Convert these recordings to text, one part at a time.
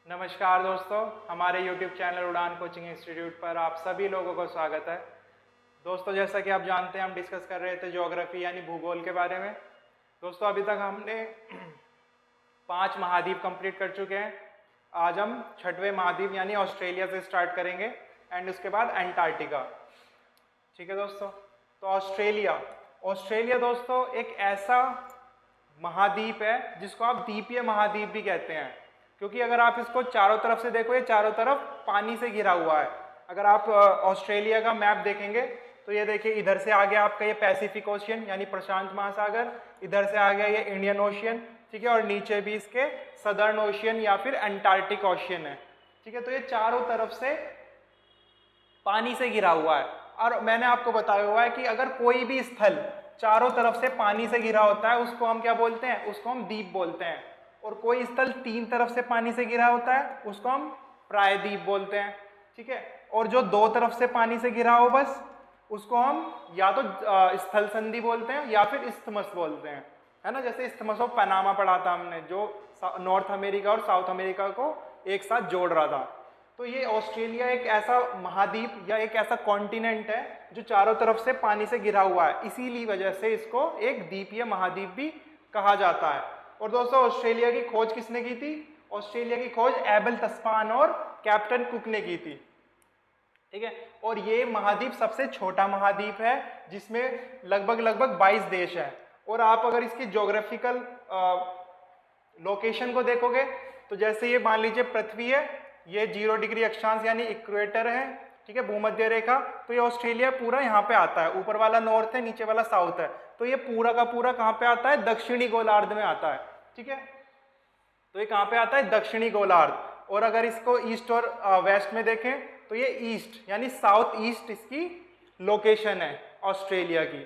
नमस्कार दोस्तों, हमारे YouTube चैनल उड़ान कोचिंग इंस्टीट्यूट पर आप सभी लोगों को स्वागत है। दोस्तों, जैसा कि आप जानते हैं, हम डिस्कस कर रहे थे ज्योग्राफी यानी भूगोल के बारे में। दोस्तों, अभी तक हमने 5 महाद्वीप कंप्लीट कर चुके हैं। आज हम 6वें महाद्वीप यानी ऑस्ट्रेलिया से स्टार्ट करेंगे एंड उसके बाद एंटार्क्टिका। ठीक है दोस्तों, तो ऑस्ट्रेलिया दोस्तों एक ऐसा महाद्वीप है जिसको आप द्वीपीय महाद्वीप भी कहते हैं, क्योंकि अगर आप इसको चारों तरफ से देखो, ये चारों तरफ पानी से घिरा हुआ है। अगर आप ऑस्ट्रेलिया का मैप देखेंगे तो ये देखिए, इधर से आगे आपका ये पैसिफिक ओशियन यानी प्रशांत महासागर, इधर से आगे ये इंडियन ओशियन, ठीक है, और नीचे भी इसके सदर्न ओशियन या फिर अंटार्कटिक ओशियन है। ठीक है, तो ये चारों तरफ से पानी से घिरा हुआ है। और मैंने आपको बताया हुआ है कि अगर कोई भी स्थल चारों तरफ से पानी से घिरा होता है उसको हम क्या बोलते हैं? उसको हम द्वीप बोलते हैं। और कोई स्थल 3 तरफ से पानी से घिरा होता है उसको हम प्रायद्वीप बोलते हैं। ठीक है, और जो 2 तरफ से पानी से घिरा हो बस उसको हम या तो स्थल संधि बोलते हैं या फिर इस्थमस बोलते हैं, है ना। जैसे इस्थमस ऑफ पनामा पढ़ा था हमने, जो नॉर्थ अमेरिका और साउथ अमेरिका को एक साथ जोड़ रहा था। तो ये ऑस्ट्रेलिया एक ऐसा महाद्वीप या एक ऐसा कॉन्टिनेंट है जो चारों तरफ से पानी से घिरा हुआ है, इसीलिए वजह से इसको एक द्वीपीय महाद्वीप भी कहा जाता है। और दोस्तों, ऑस्ट्रेलिया की खोज किसने की थी? ऑस्ट्रेलिया की खोज एबल तस्मान और कैप्टन कुक ने की थी। ठीक है, और ये महाद्वीप सबसे छोटा महाद्वीप है जिसमें लगभग 22 देश है। और आप अगर इसकी ज्योग्राफिकल लोकेशन को देखोगे तो जैसे ये मान लीजिए पृथ्वी है, ये 0 डिग्री अक्षांश यानी इक्वेटर है, ठीक है, भूमध्य रेखा। तो ये ऑस्ट्रेलिया पूरा यहाँ पे आता है, ऊपर वाला नॉर्थ है, नीचे वाला साउथ है। तो ये पूरा का पूरा कहाँ पे आता है? दक्षिणी गोलार्ध में आता है। ठीक है, तो ये कहाँ पे आता है? दक्षिणी गोलार्ध। और अगर इसको ईस्ट और वेस्ट में देखें तो ये ईस्ट यानी साउथ ईस्ट इसकी लोकेशन है ऑस्ट्रेलिया की।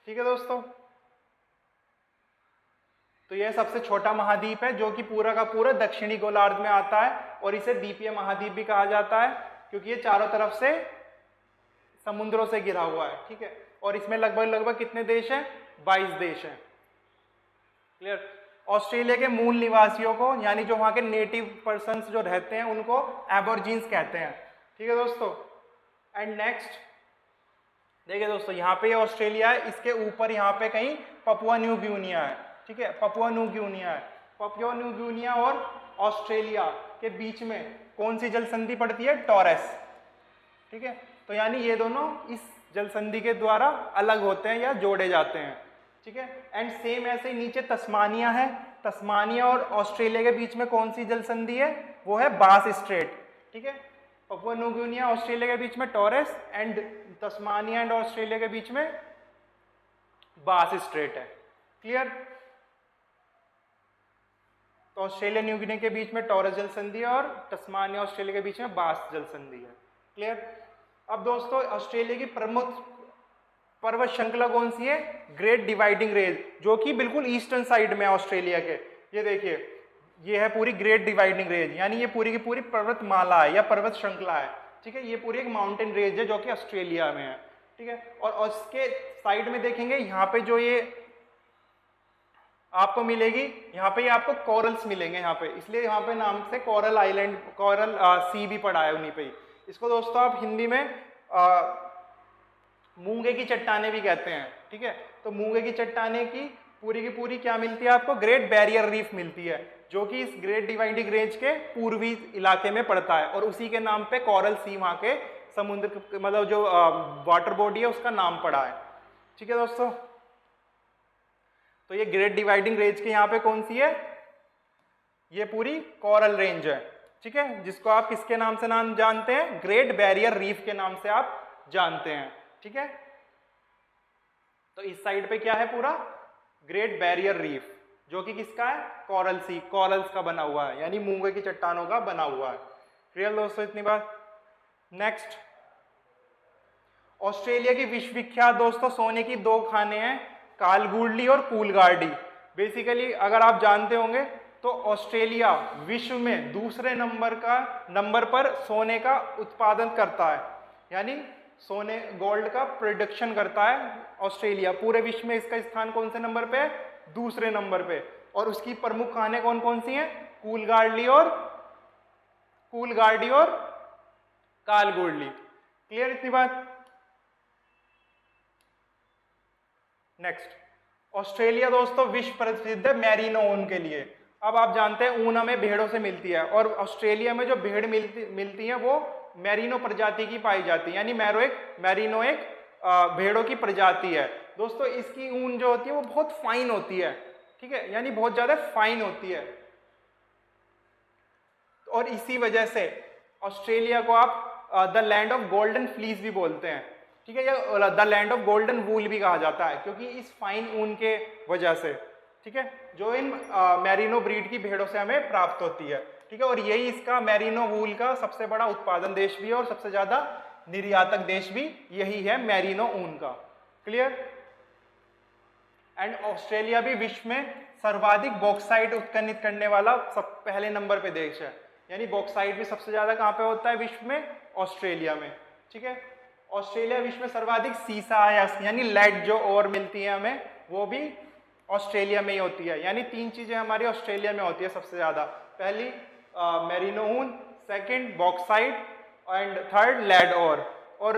ठीक है दोस्तों, तो यह सबसे छोटा महाद्वीप है जो कि पूरा का पूरा दक्षिणी गोलार्ध में आता है, और इसे द्वीपीय महाद्वीप भी कहा जाता है क्योंकि ये चारों तरफ से समुद्रों से घिरा हुआ है। ठीक है, और इसमें लगभग कितने देश हैं? 22 देश हैं। क्लियर। ऑस्ट्रेलिया के मूल निवासियों को यानी जो वहां के नेटिव पर्सन्स जो रहते हैं उनको एबोर्जिन्स कहते हैं। ठीक है दोस्तों, एंड नेक्स्ट देखिए दोस्तों, यहाँ पे ऑस्ट्रेलिया है, इसके ऊपर यहाँ पे कहीं पपुआ न्यू गिनिया है। ठीक है, पपुआ न्यू गिनिया है। पपुआ न्यू गिनिया और ऑस्ट्रेलिया के बीच में कौन सी जल संधि पड़ती है? टॉरस। ठीक है, तो यानी ये दोनों इस जल संधि के द्वारा अलग होते हैं या जोड़े जाते हैं। ठीक है, एंड सेम ऐसे ही नीचे तस्मानिया है। तस्मानिया और ऑस्ट्रेलिया के बीच में कौन सी जल संधि है? वो है बास स्ट्रेट। ठीक है, पपुआ न्यू गिनिया ऑस्ट्रेलिया के बीच में taurus, and Tasmania and Australia के बीच में बास स्ट्रेट है। क्लियर। तो ऑस्ट्रेलिया न्यू गिनी के बीच में टॉरस जल संधि है और तस्मानिया ऑस्ट्रेलिया के बीच में बास जल संधि है। क्लियर। अब दोस्तों, ऑस्ट्रेलिया की प्रमुख पर्वत श्रृंखला कौन सी है? ग्रेट डिवाइडिंग रेंज, जो कि बिल्कुल ईस्टर्न साइड में है ऑस्ट्रेलिया के। ये देखिए, ये है पूरी ग्रेट डिवाइडिंग रेंज, यानी ये पूरी की पूरी पर्वतमाला है या पर्वत श्रृंखला है। ठीक है, ये पूरी एक माउंटेन रेंज है जो कि ऑस्ट्रेलिया में है। ठीक है, और उसके साइड में देखेंगे यहाँ पे जो ये आपको मिलेगी, यहाँ पे आपको कोरल्स मिलेंगे यहाँ पे, इसलिए यहाँ पे नाम से कोरल आइलैंड, कोरल सी भी पड़ा है उन्हीं पे ही। इसको दोस्तों आप हिंदी में मूंगे की चट्टाने भी कहते हैं। ठीक है, तो मूंगे की चट्टाने की पूरी क्या मिलती है आपको? ग्रेट बैरियर रीफ मिलती है, जो कि इस ग्रेट डिवाइडिंग रेंज के पूर्वी इलाके में पड़ता है, और उसी के नाम पे कोरल सी वहाँ के समुद्र मतलब जो वाटर बॉडी है उसका नाम पड़ा है। ठीक है दोस्तों, तो ये ग्रेट डिवाइडिंग रेंज के यहाँ पे कौन सी है? ये पूरी कोरल रेंज है। ठीक है, जिसको आप किसके नाम से नाम जानते हैं? ग्रेट बैरियर रीफ के नाम से आप जानते हैं। ठीक है, तो इस साइड पे क्या है? पूरा ग्रेट बैरियर रीफ, जो कि किसका है? कोरल सी, कोरल्स का बना हुआ है, यानी मूंगे की चट्टानों का बना हुआ है। क्लियर दोस्तों, इतनी बात। नेक्स्ट, ऑस्ट्रेलिया की विश्व विख्यात दोस्तों सोने की 2 खाने हैं, कालगुडली और कूलगार्डी। बेसिकली अगर आप जानते होंगे तो ऑस्ट्रेलिया विश्व में दूसरे नंबर पर सोने का उत्पादन करता है, यानी सोने गोल्ड का प्रोडक्शन करता है ऑस्ट्रेलिया। पूरे विश्व में इसका स्थान कौन से नंबर पे है? दूसरे नंबर पे। और उसकी प्रमुख खाने कौन कौन सी हैं? कूलगार्ली और कूलगार्डी और कालगोडली। क्लियर इतनी बात? नेक्स्ट, ऑस्ट्रेलिया दोस्तों विश्व प्रसिद्ध है मैरिनो ऊन के लिए। अब आप जानते हैं ऊन हमें भेड़ों से मिलती है, और ऑस्ट्रेलिया में जो भेड़ मिलती है वो मैरिनो प्रजाति की पाई जाती है, यानी मैरिनो एक भेड़ों की प्रजाति है। दोस्तों इसकी ऊन जो होती है वो बहुत फाइन होती है, ठीक है, यानी बहुत ज्यादा फाइन होती है, और इसी वजह से ऑस्ट्रेलिया को आप the land of golden fleece भी बोलते हैं, ठीक है, या द लैंड ऑफ गोल्डन वूल भी कहा जाता है, क्योंकि इस फाइन ऊन के वजह से, ठीक है, जो इन मैरिनो ब्रीड की भेड़ों से हमें प्राप्त होती है, ठीक है, और यही इसका मैरिनो वूल का सबसे बड़ा उत्पादन देश भी है, और सबसे ज्यादा निर्यातक देश भी यही है मैरिनो ऊन का। क्लियर? एंड ऑस्ट्रेलिया भी विश्व में सर्वाधिक बॉक्साइट उत्खनित करने वाला पहले नंबर पे देश है, यानी बॉक्साइट भी सबसे ज्यादा कहाँ पे होता है विश्व में? ऑस्ट्रेलिया में, ठीक है। ऑस्ट्रेलिया विश्व में सर्वाधिक सीसा यानी लेड जो और मिलती है हमें, वो भी ऑस्ट्रेलिया में ही होती है, यानी 3 चीजें हमारी ऑस्ट्रेलिया में होती है सबसे ज्यादा। पहली मैरिनो ऊन, second bauxite, and third lead और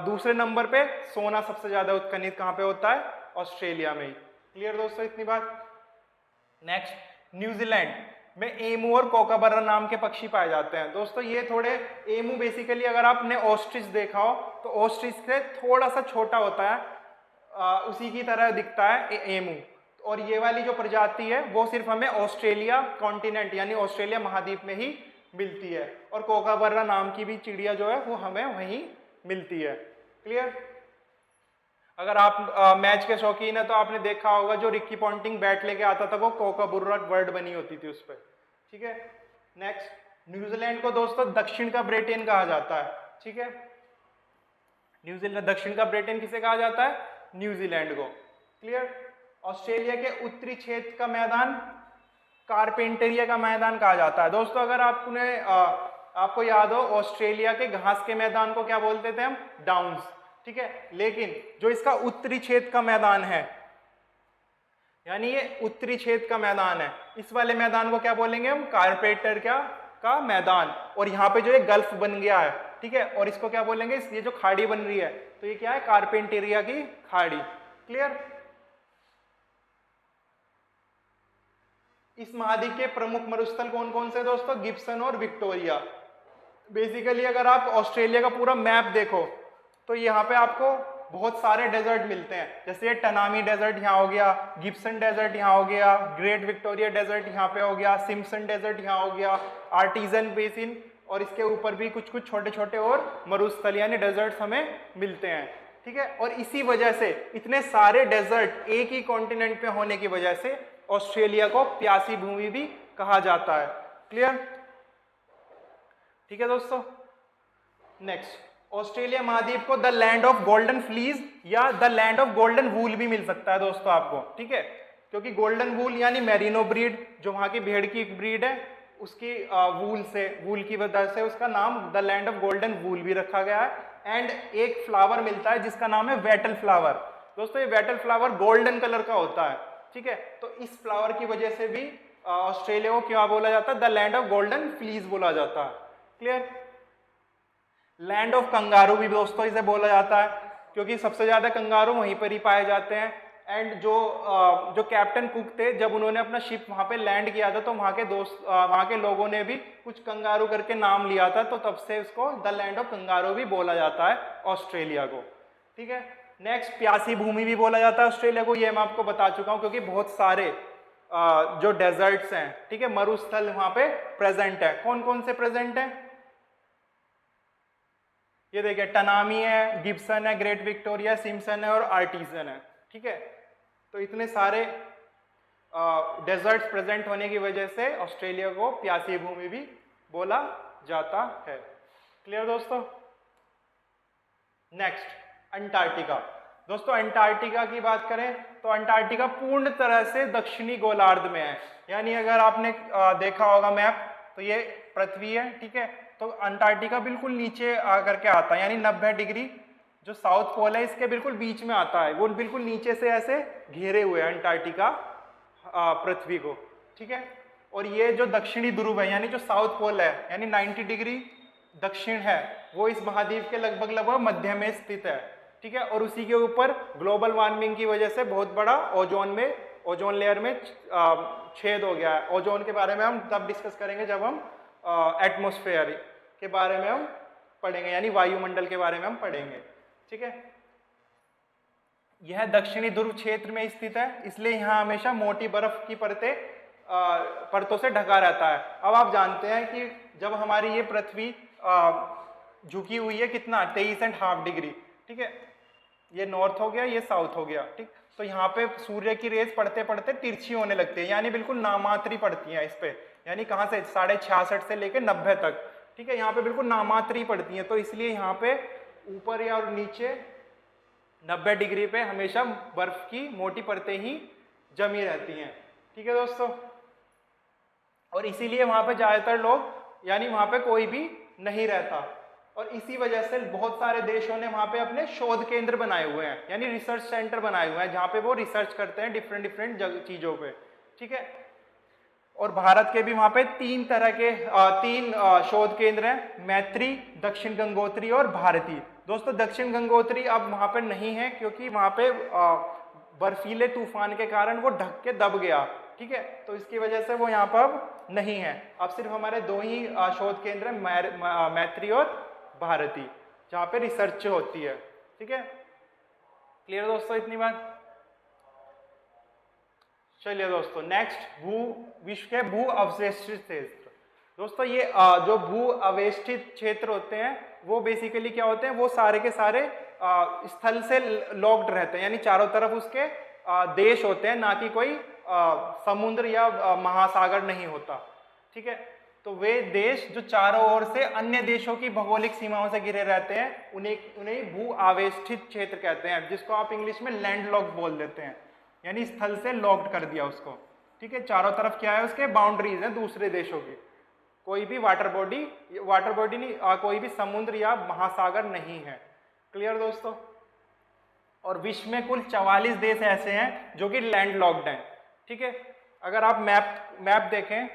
दूसरे नंबर पे सोना सबसे ज्यादा उत्खनित कहाँ पे होता है? ऑस्ट्रेलिया में ही। क्लियर दोस्तों इतनी बात? नेक्स्ट, न्यूजीलैंड में एमू और कोकाबरा नाम के पक्षी पाए जाते हैं। दोस्तों ये थोड़े, एमू बेसिकली अगर आपने ऑस्ट्रिच देखा हो तो ऑस्ट्रिच से थोड़ा सा छोटा होता है, उसी की तरह दिखता है एमू, और ये वाली जो प्रजाति है वो सिर्फ हमें ऑस्ट्रेलिया कॉन्टिनेंट यानी ऑस्ट्रेलिया महाद्वीप में ही मिलती है, और कोकाबरा नाम की भी चिड़िया जो है वो हमें वहीं मिलती है। क्लियर? अगर आप मैच के शौकीन है तो आपने देखा होगा जो रिक्की पॉन्टिंग बैट लेके आता था वो कोकाबुर्रा वर्ड बनी होती थी उस पर, ठीक है। नेक्स्ट, न्यूजीलैंड को दोस्तों दक्षिण का ब्रिटेन कहा जाता है, ठीक है। न्यूजीलैंड दक्षिण का ब्रिटेन किसे कहा जाता है? न्यूजीलैंड को। क्लियर? ऑस्ट्रेलिया के उत्तरी क्षेत्र का मैदान कारपेंटेरिया का मैदान कहा जाता है। दोस्तों अगर आपको याद हो, ऑस्ट्रेलिया के घास के मैदान को क्या बोलते थे हम? डाउन्स, ठीक है। लेकिन जो इसका उत्तरी क्षेत्र का मैदान है, यानी ये उत्तरी क्षेत्र का मैदान है, इस वाले मैदान को क्या बोलेंगे हम? कारपेंटर का मैदान। और यहाँ पे जो एक गल्फ बन गया है, ठीक है, और इसको क्या बोलेंगे? ये जो खाड़ी बन रही है तो ये क्या है? कारपेंटेरिया की खाड़ी। क्लियर? इस महाद्वीप के प्रमुख मरुस्थल कौन कौन से दोस्तों? गिब्सन और विक्टोरिया। बेसिकली अगर आप ऑस्ट्रेलिया का पूरा मैप देखो तो यहाँ पे आपको बहुत सारे डेजर्ट मिलते हैं, जैसे ये टनामी डेजर्ट यहाँ हो गया, गिब्सन डेजर्ट यहाँ हो गया, ग्रेट विक्टोरिया डेजर्ट यहाँ पे हो गया, सिम्पसन डेजर्ट यहाँ हो गया, आर्टिजन बेसिन, और इसके ऊपर भी कुछ कुछ छोटे छोटे और मरुस्थल यानी डेजर्ट्स हमें मिलते हैं, ठीक है। और इसी वजह से इतने सारे डेजर्ट एक ही कॉन्टिनेंट पे होने की वजह से ऑस्ट्रेलिया को प्यासी भूमि भी कहा जाता है। क्लियर? ठीक है दोस्तों। नेक्स्ट, ऑस्ट्रेलिया महाद्वीप को the land of golden fleas या द लैंड ऑफ गोल्डन वूल भी मिल सकता है दोस्तों आपको, ठीक है, क्योंकि गोल्डन वूल यानी मेरिनो ब्रीड, जो वहां की भेड़ की ब्रीड है, उसकी वूल की वजह से उसका नाम द लैंड ऑफ गोल्डन वूल भी रखा गया है। एंड एक फ्लावर मिलता है जिसका नाम है वेटल फ्लावर। दोस्तों ये वेटल फ्लावर गोल्डन कलर का होता है, ठीक है, तो इस फ्लावर की वजह से भी ऑस्ट्रेलिया को क्या बोला जाता है? The land of golden fleas बोला जाता है। क्लियर? लैंड ऑफ कंगारू भी दोस्तों इसे बोला जाता है, क्योंकि सबसे ज्यादा कंगारू वहीं पर ही पाए जाते हैं। एंड जो कैप्टन कुक थे, जब उन्होंने अपना शिप वहां पे लैंड किया था तो वहां के लोगों ने भी कुछ कंगारू करके नाम लिया था, तो तब से उसको द लैंड ऑफ कंगारू भी बोला जाता है ऑस्ट्रेलिया को, ठीक है। नेक्स्ट, प्यासी भूमि भी बोला जाता है ऑस्ट्रेलिया को, ये मैं आपको बता चुका हूं, क्योंकि बहुत सारे जो डेजर्ट्स हैं, ठीक है, मरुस्थल वहां पे प्रेजेंट है। कौन कौन से प्रेजेंट है? ये देखिए, टनामी है, गिब्सन है, ग्रेट विक्टोरिया, सिम्पसन है और आर्टिजन है, ठीक है। तो इतने सारे डेजर्ट्स प्रेजेंट होने की वजह से ऑस्ट्रेलिया को प्यासी भूमि भी बोला जाता है। क्लियर दोस्तों? Next, Antarctica. दोस्तों अंटार्कटिका की बात करें तो अंटार्कटिका पूर्ण तरह से दक्षिणी गोलार्ध में है, यानी अगर आपने देखा होगा मैप तो ये पृथ्वी है, ठीक है, तो अंटार्कटिका बिल्कुल नीचे आकर के आता है, यानी 90 डिग्री जो साउथ पोल है इसके बिल्कुल बीच में आता है, वो बिल्कुल नीचे से ऐसे घेरे हुए हैं अंटार्कटिका पृथ्वी को, ठीक है। और ये जो दक्षिणी ध्रुव है यानी जो साउथ पोल है यानी 90 डिग्री दक्षिण है, वो इस महाद्वीप के लगभग लगभग मध्य में स्थित है। ठीक है, और उसी के ऊपर ग्लोबल वार्मिंग की वजह से बहुत बड़ा ओजोन लेयर में छेद हो गया है। ओजोन के बारे में हम तब डिस्कस करेंगे जब हम एटमॉस्फेयर के बारे में हम पढ़ेंगे, यानी वायुमंडल के बारे में हम पढ़ेंगे। ठीक है, यह दक्षिणी ध्रुव क्षेत्र में स्थित है, इसलिए यहाँ हमेशा मोटी बर्फ की परतों से ढका रहता है। अब आप जानते हैं कि जब हमारी ये पृथ्वी झुकी हुई है कितना 23.5 डिग्री, ठीक है, ये नॉर्थ हो गया, ये साउथ हो गया। ठीक, तो यहाँ पे सूर्य की रेज पड़ते पड़ते तिरछी होने लगती है, यानी बिल्कुल नामात्री पड़ती हैं इस पे, यानी कहाँ से 66.5 से लेकर 90 तक। ठीक है, यहाँ पे बिल्कुल नामात्री पड़ती हैं, तो इसलिए यहाँ पे ऊपर या और नीचे 90 डिग्री पे हमेशा बर्फ की मोटी परतें ही जमी रहती हैं। ठीक है दोस्तों, और इसीलिए वहाँ पे ज़्यादातर लोग यानी वहाँ पे कोई भी नहीं रहता, और इसी वजह से बहुत सारे देशों ने वहाँ पे अपने शोध केंद्र बनाए हुए हैं, यानी रिसर्च सेंटर बनाए हुए हैं, जहाँ पे वो रिसर्च करते हैं डिफरेंट चीज़ों पे। ठीक है, और भारत के भी वहाँ पे तीन शोध केंद्र हैं, मैत्री, दक्षिण गंगोत्री और भारती। दोस्तों दक्षिण गंगोत्री अब वहाँ पे नहीं है क्योंकि वहाँ पे बर्फीले तूफान के कारण वो ढक के दब गया। ठीक है, तो इसकी वजह से वो यहाँ पर अब नहीं है। अब सिर्फ हमारे दो ही शोध केंद्र हैं, मैत्री और भारती, जहाँ पे रिसर्च होती है। ठीक है, क्लियर दोस्तों इतनी बात। चलिए दोस्तों, नेक्स्ट विश्व के भू अववेष्टित क्षेत्र। दोस्तों ये जो भू अवेष्टित क्षेत्र होते हैं वो बेसिकली क्या होते हैं, वो सारे के सारे स्थल से लॉक्ड रहते हैं, यानी चारों तरफ उसके देश होते हैं, ना कि कोई समुद्र या महासागर नहीं होता। ठीक है, तो वे देश जो चारों ओर से अन्य देशों की भौगोलिक सीमाओं से घिरे रहते हैं उन्हें भू आवेष्टित क्षेत्र कहते हैं, जिसको आप इंग्लिश में लैंड लॉक बोल देते हैं, यानी स्थल से लॉक्ड कर दिया उसको। ठीक है, चारों तरफ क्या है, उसके बाउंड्रीज हैं दूसरे देशों की, कोई भी वाटर बॉडी नहीं, कोई भी समुद्र या महासागर नहीं है। क्लियर दोस्तों, और विश्व में कुल 44 देश ऐसे हैं जो कि लैंड लॉक्ड हैं। ठीक है, अगर आप मैप देखें,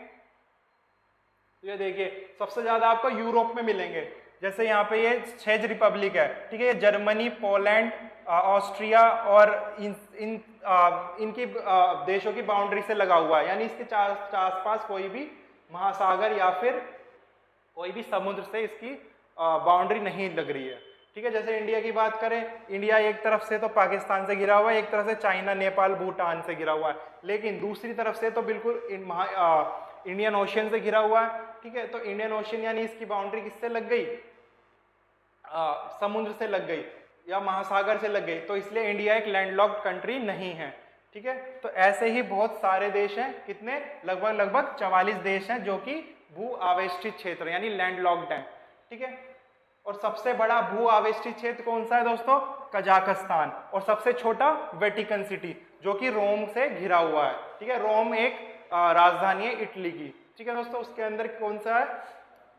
ये देखिए सबसे ज्यादा आपको यूरोप में मिलेंगे, जैसे यहाँ पे ये चेक रिपब्लिक है। ठीक है, ये जर्मनी, पोलैंड, ऑस्ट्रिया और इनकी देशों की बाउंड्री से लगा हुआ है, यानी इसके आसपास कोई भी महासागर या फिर कोई भी समुद्र से इसकी बाउंड्री नहीं लग रही है। ठीक है, जैसे इंडिया की बात करें, इंडिया एक तरफ से तो पाकिस्तान से घिरा हुआ है, एक तरफ से चाइना, नेपाल, भूटान से घिरा हुआ है, लेकिन दूसरी तरफ से तो बिल्कुल इंडियन ओशियन से घिरा हुआ है। ठीक है, तो इंडियन ओशियन यानी इसकी बाउंड्री किससे लग गई, समुद्र से लग गई या महासागर से लग गई, तो इसलिए इंडिया एक लैंडलॉक्ड कंट्री नहीं है। ठीक है, तो ऐसे ही बहुत सारे देश हैं, कितने, लगभग 44 देश हैं जो कि भू आवेष्टित क्षेत्र यानी लैंडलॉक्ड हैं। ठीक है, और सबसे बड़ा भू आवेष्टित क्षेत्र कौन सा है दोस्तों, कजाकिस्तान, और सबसे छोटा वेटिकन सिटी जो कि रोम से घिरा हुआ है। ठीक है, रोम एक राजधानी है इटली की। ठीक है दोस्तों, उसके अंदर कौन सा है,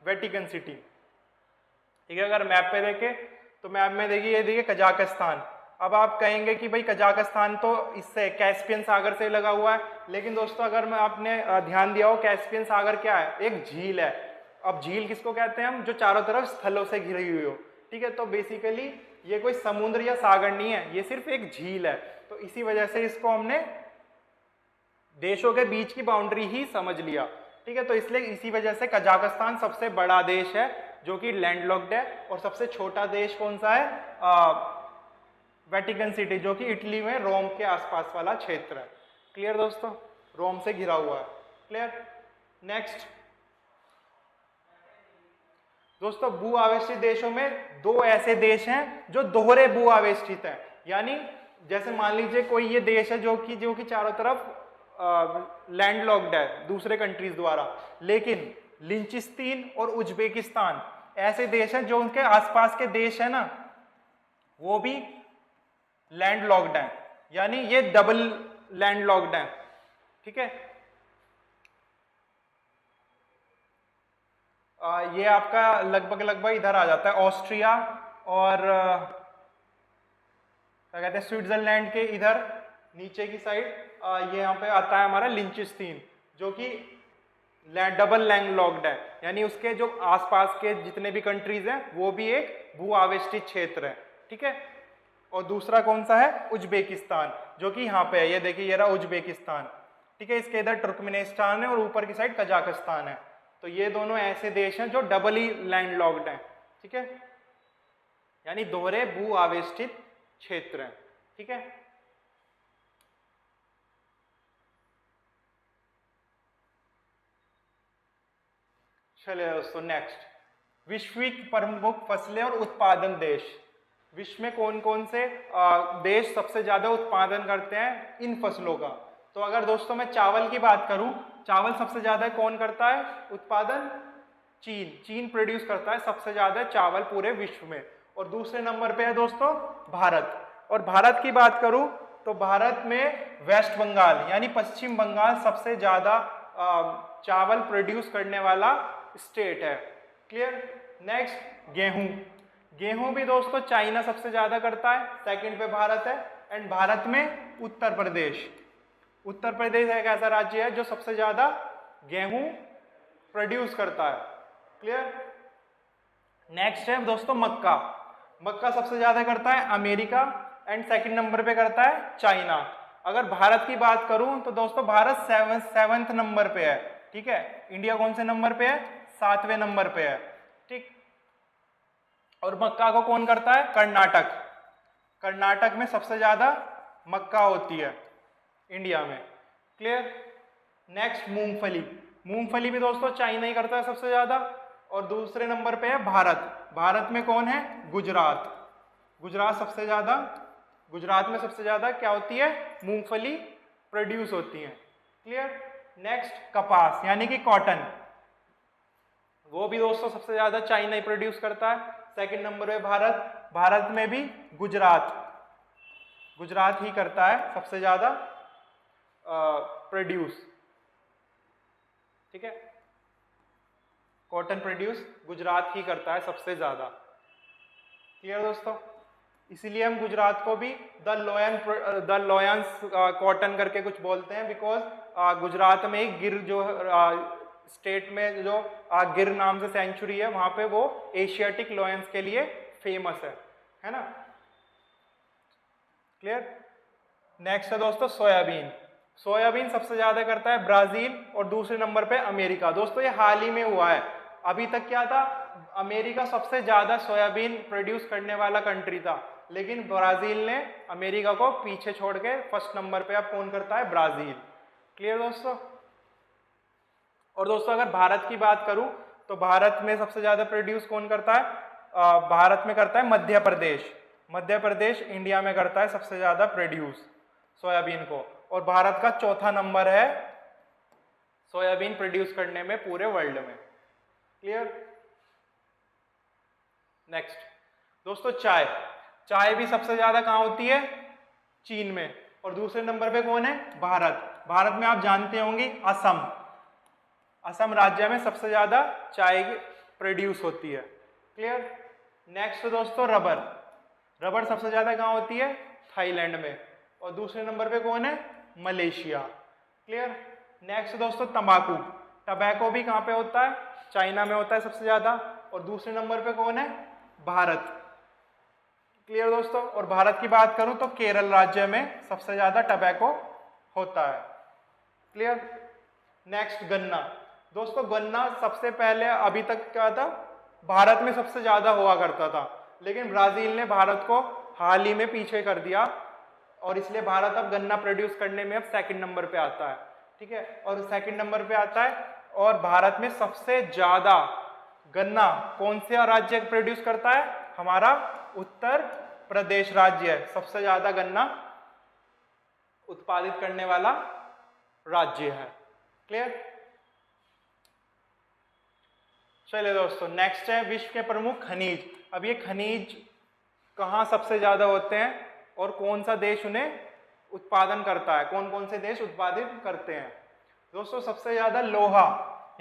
वेटिकन सिटी। ठीक है, अगर मैप पे देखें तो मैप में देखिए, ये देखिए कजाकिस्तान। अब आप कहेंगे कि भाई कजाकिस्तान तो इससे कैस्पियन सागर से लगा हुआ है, लेकिन दोस्तों अगर मैं आपने ध्यान दिया हो, कैस्पियन सागर क्या है, एक झील है। अब झील किसको कहते हैं हम, जो चारों तरफ स्थलों से घिरी हुई हो। ठीक है, तो बेसिकली ये कोई समुद्र या सागर नहीं है, ये सिर्फ एक झील है, तो इसी वजह से इसको हमने देशों के बीच की बाउंड्री ही समझ लिया। ठीक है, तो इसलिए इसी वजह से कजाकिस्तान सबसे बड़ा देश है जो कि लैंडलॉक्ड है, और सबसे छोटा देश कौन सा है, वेटिकन सिटी जो कि इटली में रोम के आसपास वाला क्षेत्र है। क्लियर दोस्तों, रोम से घिरा हुआ है। क्लियर, नेक्स्ट दोस्तों, भू आवेष्टित देशों में दो ऐसे देश हैं जो दोहरे भू आवेष्टित हैं, यानी जैसे मान लीजिए कोई ये देश है जो कि चारों तरफ लैंडलॉक्ड है दूसरे कंट्रीज द्वारा, लेकिन लिंचिस्तीन और उज्बेकिस्तान ऐसे देश हैं जो उनके आसपास के देश है ना, वो भी लैंडलॉक्ड हैं, यानी ये डबल लैंडलॉक्ड हैं। ठीक है, ये आपका लगभग इधर आ जाता है, ऑस्ट्रिया और क्या कहते हैं स्विट्जरलैंड के इधर नीचे की साइड, ये यहाँ पे आता है हमारा लिंचिस्तीन, जो कि डबल लैंडलॉक्ड है, यानी उसके जो आसपास के जितने भी कंट्रीज हैं वो भी एक भू आवेष्टित क्षेत्र है, ठीक है। और दूसरा कौन सा है, उज्बेकिस्तान, जो कि यहाँ पे है, ये देखिए ये रहा उज्बेकिस्तान, ठीक है। इसके इधर तुर्कमेनिस्तान है और ऊपर की साइड कजाकिस्तान है। तो ये दोनों ऐसे देश हैं जो डबली लैंडलॉक्ड हैं, ठीक है, यानी दोहरे भू आवेष्टित क्षेत्र हैं, ठीक है। चलिए दोस्तों नेक्स्ट, वैश्विक प्रमुख फसलें और उत्पादन देश। विश्व में कौन कौन से देश सबसे ज्यादा उत्पादन करते हैं इन फसलों का। तो अगर दोस्तों मैं चावल की बात करूं, चावल सबसे ज्यादा कौन करता है उत्पादन, चीन प्रोड्यूस करता है सबसे ज्यादा चावल पूरे विश्व में। और दूसरे नंबर पे है दोस्तों भारत। और भारत की बात करूं तो भारत में वेस्ट बंगाल यानी पश्चिम बंगाल सबसे ज्यादा चावल प्रोड्यूस करने वाला स्टेट है, क्लियर। नेक्स्ट गेहूं भी दोस्तों चाइना सबसे ज्यादा करता है, सेकंड पे भारत है। एंड भारत में उत्तर प्रदेश एक ऐसा राज्य है जो सबसे ज्यादा गेहूं प्रोड्यूस करता है, क्लियर। नेक्स्ट है दोस्तों मक्का सबसे ज्यादा करता है अमेरिका, एंड सेकंड नंबर पे करता है चाइना। अगर भारत की बात करूं तो दोस्तों भारत सेवंथ नंबर पे है, ठीक है। इंडिया कौन से नंबर पे है, 7वें नंबर पे है, ठीक। और मक्का को कौन करता है, कर्नाटक में सबसे ज्यादा मक्का होती है इंडिया में, क्लियर। नेक्स्ट मूंगफली भी दोस्तों चाइना ही करता है सबसे ज्यादा। और दूसरे नंबर पे है भारत में कौन है, गुजरात में सबसे ज्यादा क्या होती है, मूंगफली प्रोड्यूस होती है, क्लियर। नेक्स्ट कपास यानी कि कॉटन, वो भी दोस्तों सबसे ज्यादा चाइना ही प्रोड्यूस करता है। सेकंड नंबर पे भारत में भी गुजरात ही करता है सबसे ज्यादा प्रोड्यूस, ठीक है। कॉटन प्रोड्यूस गुजरात ही करता है सबसे ज्यादा, क्लियर दोस्तों। इसीलिए हम गुजरात को भी द लोयंस कॉटन करके कुछ बोलते हैं, बिकॉज गुजरात में एक गिर जो स्टेट में जो गिर नाम से सेंचुरी है, वहां पे वो एशियाटिक लोयंस के लिए फेमस है ना, क्लियर। नेक्स्ट है दोस्तों सोयाबीन सबसे ज्यादा करता है ब्राजील और दूसरे नंबर पे अमेरिका। दोस्तों ये हाल ही में हुआ है, अभी तक क्या था, अमेरिका सबसे ज्यादा सोयाबीन प्रोड्यूस करने वाला कंट्री था, लेकिन ब्राजील ने अमेरिका को पीछे छोड़ के फर्स्ट नंबर पे अब कौन करता है, ब्राजील, क्लियर दोस्तों। और दोस्तों अगर भारत की बात करूं तो भारत में सबसे ज्यादा प्रोड्यूस कौन करता है, भारत में करता है मध्य प्रदेश इंडिया में करता है सबसे ज्यादा प्रोड्यूस सोयाबीन को। और भारत का चौथा नंबर है सोयाबीन प्रोड्यूस करने में पूरे वर्ल्ड में, क्लियर। नेक्स्ट दोस्तों चाय भी सबसे ज्यादा कहां होती है, चीन में। और दूसरे नंबर पे कौन है, भारत में आप जानते होंगे असम राज्य में सबसे ज्यादा चाय प्रोड्यूस होती है, क्लियर। नेक्स्ट दोस्तों रबर सबसे ज्यादा कहां होती है, थाईलैंड में। और दूसरे नंबर पे कौन है, मलेशिया, क्लियर। नेक्स्ट दोस्तों टबैको भी कहां पे होता है, चाइना में होता है सबसे ज्यादा। और दूसरे नंबर पे कौन है, भारत, क्लियर दोस्तों। और भारत की बात करूं तो केरल राज्य में सबसे ज्यादा टबैको होता है, क्लियर। नेक्स्ट दोस्तों गन्ना सबसे पहले अभी तक क्या था, भारत में सबसे ज्यादा हुआ करता था, लेकिन ब्राजील ने भारत को हाल ही में पीछे कर दिया, और इसलिए भारत अब गन्ना प्रोड्यूस करने में अब सेकंड नंबर पे आता है, ठीक है। और सेकंड नंबर पे आता है, और भारत में सबसे ज्यादा गन्ना कौन सा राज्य प्रोड्यूस करता है, हमारा उत्तर प्रदेश राज्य है सबसे ज्यादा गन्ना उत्पादित करने वाला राज्य है, क्लियर। चलिए दोस्तों नेक्स्ट है विश्व के प्रमुख खनिज। अब ये खनिज कहाँ सबसे ज्यादा होते हैं और कौन सा देश उन्हें उत्पादन करता है, कौन कौन से देश उत्पादित करते हैं। दोस्तों सबसे ज्यादा लोहा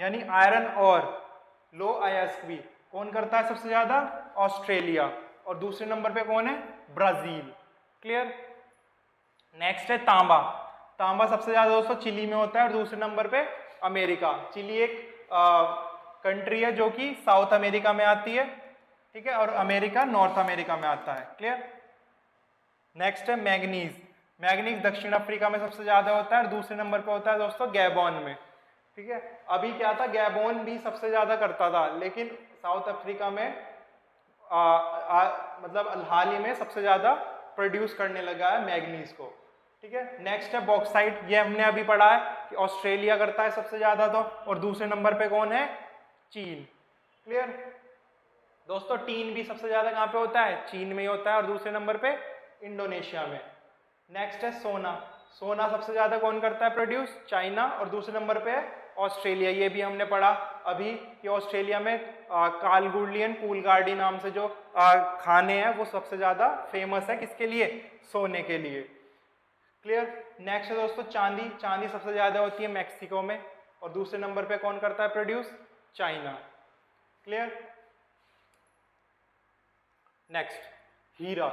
यानी आयरन और लो अयस्क कौन करता है सबसे ज्यादा, ऑस्ट्रेलिया। और दूसरे नंबर पे कौन है, ब्राजील, क्लियर। नेक्स्ट है तांबा सबसे ज्यादा दोस्तों चिली में होता है, और दूसरे नंबर पे अमेरिका। चिली एक कंट्री है जो कि साउथ अमेरिका में आती है, ठीक है, और अमेरिका नॉर्थ अमेरिका में आता है। क्लियर। नेक्स्ट है मैग्नीज। मैग्नीज दक्षिण अफ्रीका में सबसे ज्यादा होता है और दूसरे नंबर पे होता है दोस्तों गैबोन में, ठीक है। अभी क्या था, गैबोन भी सबसे ज्यादा करता था, लेकिन साउथ अफ्रीका में मतलब हाल ही में सबसे ज्यादा प्रोड्यूस करने लगा है मैग्नीज को, ठीक है। नेक्स्ट है बॉक्साइट। ये हमने अभी पढ़ा है कि ऑस्ट्रेलिया करता है सबसे ज्यादा, तो और दूसरे नंबर पे कौन है, चीन। क्लियर दोस्तों। टीन भी सबसे ज्यादा कहाँ पे होता है, चीन में ही होता है, और दूसरे नंबर पे इंडोनेशिया में। नेक्स्ट है सोना। सोना सबसे ज्यादा कौन करता है प्रोड्यूस, चाइना, और दूसरे नंबर पे है ऑस्ट्रेलिया। ये भी हमने पढ़ा अभी कि ऑस्ट्रेलिया में कालगुलियन कूलगार्डी नाम से जो खाने हैं वो सबसे ज्यादा फेमस है, किसके लिए, सोने के लिए। क्लियर। नेक्स्ट है दोस्तों चांदी। चांदी सबसे ज्यादा होती है मैक्सिको में, और दूसरे नंबर पे कौन करता है प्रोड्यूस, चाइना। क्लियर। नेक्स्ट हीरा।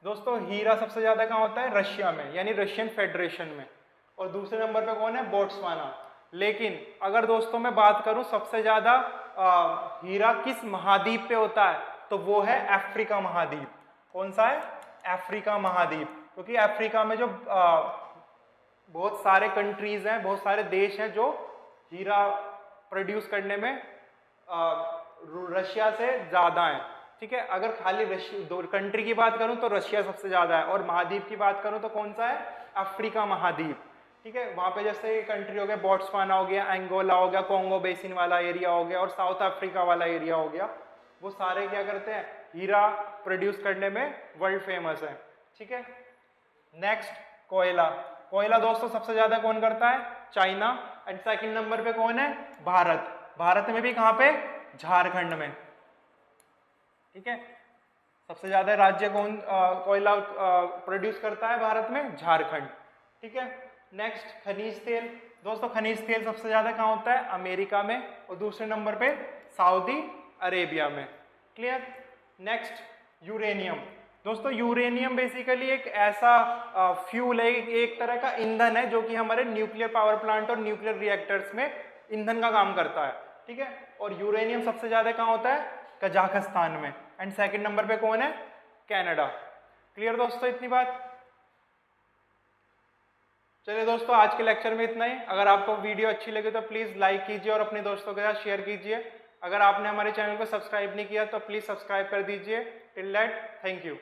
दोस्तों हीरा सबसे ज्यादा कहाँ होता है, रशिया में, यानी रशियन फेडरेशन में, और दूसरे नंबर पे कौन है, बोट्सवाना। लेकिन अगर दोस्तों मैं बात करूं सबसे ज्यादा हीरा किस महाद्वीप पे होता है, तो वो है अफ्रीका महाद्वीप। कौन सा है, अफ्रीका महाद्वीप, क्योंकि अफ्रीका में जो बहुत सारे कंट्रीज हैं, बहुत सारे देश हैं जो हीरा प्रोड्यूस करने में रशिया से ज्यादा हैं, ठीक है। अगर खाली दो कंट्री की बात करूं तो रशिया सबसे ज्यादा है, और महाद्वीप की बात करूं तो कौन सा है, अफ्रीका महाद्वीप, ठीक है। वहां पे जैसे कंट्री हो गया बोट्सवाना हो गया, एंगोला हो गया, कोंगो बेसिन वाला एरिया हो गया, और साउथ अफ्रीका वाला एरिया हो गया, वो सारे क्या करते हैं, हीरा प्रोड्यूस करने में वर्ल्ड फेमस है, ठीक है। नेक्स्ट कोयला। कोयला दोस्तों सबसे ज्यादा कौन करता है, चाइना, एंड सेकंड नंबर पे कौन है, भारत। भारत में भी कहां पे, झारखंड में, ठीक है। सबसे ज्यादा राज्य कौन कोयला प्रोड्यूस करता है भारत में, झारखंड, ठीक है। नेक्स्ट खनिज तेल। दोस्तों खनिज तेल सबसे ज्यादा कहाँ होता है, अमेरिका में, और दूसरे नंबर पे सऊदी अरेबिया में। क्लियर। Next uranium. दोस्तों यूरेनियम बेसिकली एक ऐसा फ्यूल है, एक तरह का ईंधन है जो कि हमारे न्यूक्लियर पावर प्लांट और न्यूक्लियर रिएक्टर्स में ईंधन का काम करता है, ठीक है। और यूरेनियम सबसे ज्यादा कहाँ होता है, कजाकिस्तान में, एंड सेकंड नंबर पे कौन है, कनाडा। क्लियर दोस्तों इतनी बात। चलिए दोस्तों आज के लेक्चर में इतना ही। अगर आपको वीडियो अच्छी लगे तो प्लीज़ लाइक कीजिए और अपने दोस्तों के साथ शेयर कीजिए। अगर आपने हमारे चैनल को सब्सक्राइब नहीं किया तो प्लीज़ सब्सक्राइब कर दीजिए। Till that, thank you.